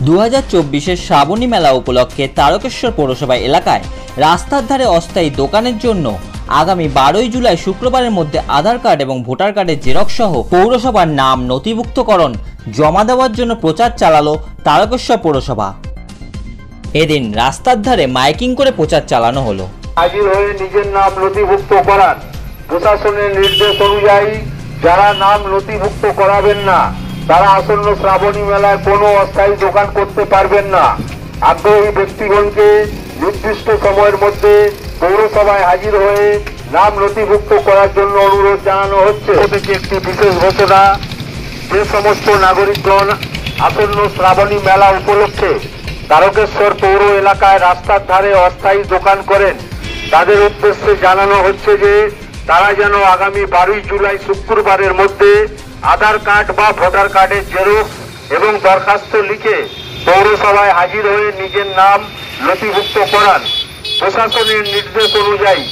2024-এর শ্রাবণী মেলা উপলক্ষে তারকেশ্বর পৌরসভা এলাকায় রাস্তার ধারে অস্থায়ী দোকানের জন্য আগামী 12ই জুলাই শুক্রবারের মধ্যে আধার কার্ড এবং ভোটার কার্ডের জেরক্স সহ পৌরসভার নাম নথিভুক্তকরণ জমা দেওয়ার জন্য প্রচার চালালো তারকেশ্বর পৌরসভা। এদিন রাস্তার ধারে মাইকিং করে প্রচার চালানো হলো। হাজির হয়ে নিজের নাম নথিভুক্ত করান। প্রশাসনের নির্দেশ অনুযায়ী যারা নাম নথিভুক্ত করাবেন না তারা আসন্ন শ্রাবণী মেলায় কোনো অস্থায়ী দোকান করতে পারবেন না। আগ্রহী ব্যক্তিগণকে নির্দিষ্ট সময়ের মধ্যে পৌরসভায় হাজির হয়ে নাম নথিভুক্ত করার জন্য অনুরোধ জানানো হচ্ছে। থেকে একটি বিশেষ ঘোষণা, যে সমস্ত নাগরিকগণ আসন্ন শ্রাবণী মেলা উপলক্ষে তারকেশ্বর পৌর এলাকায় রাস্তার ধারে অস্থায়ী দোকান করেন তাদের উদ্দেশ্যে জানানো হচ্ছে যে তারা যেন আগামী 12ই জুলাই শুক্রবারের মধ্যে আধার কার্ড বা ভোটার কার্ডের জেরক্স এবং দরখাস্ত লিখে পৌরসভায় হাজির হয়ে নিজের নাম নথিভুক্ত করান। প্রশাসনের নির্দেশ অনুযায়ী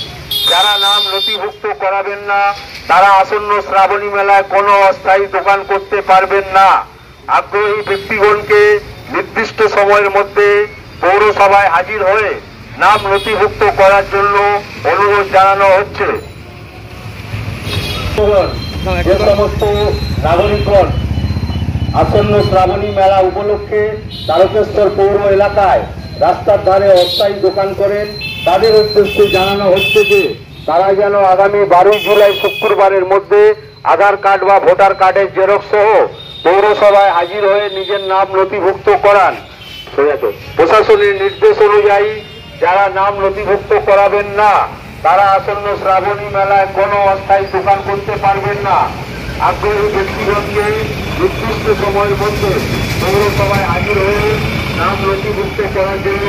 যারা নাম নথিভুক্ত করাবেন না তারা আসন্ন শ্রাবণী মেলায় কোনো অস্থায়ী দোকান করতে পারবেন না। আগ্রহী ব্যক্তিগণকে নির্দিষ্ট সময়ের মধ্যে পৌরসভায় হাজির হয়ে নাম নথিভুক্ত করার জন্য অনুরোধ জানানো হচ্ছে। যে সমস্ত নাগরিকগণ আসন্ন শ্রাবণী মেলা উপলক্ষে তারকেশ্বর পৌর এলাকায় রাস্তার ধারে অস্থায়ী দোকান করেন তাদের উদ্দেশ্যে জানানো হচ্ছে যে তারা যেন আগামী 12ই জুলাই শুক্রবারের মধ্যে আধার কার্ড বা ভোটার কার্ডের জেরক্স সহ পৌরসভায় হাজির হয়ে নিজের নাম নথিভুক্ত করান। প্রশাসনের নির্দেশ অনুযায়ী যারা নাম নথিভুক্ত করাবেন না তারা আসন্ন শ্রাবণী মেলায় কোনো অস্থায়ী দোকান করতে পারবেন না। আগ্রহী ব্যক্তিগণকে নির্দিষ্ট সময়ের মধ্যে পৌরসভায় হাজির হয়ে নাম নথিভুক্ত করার জন্য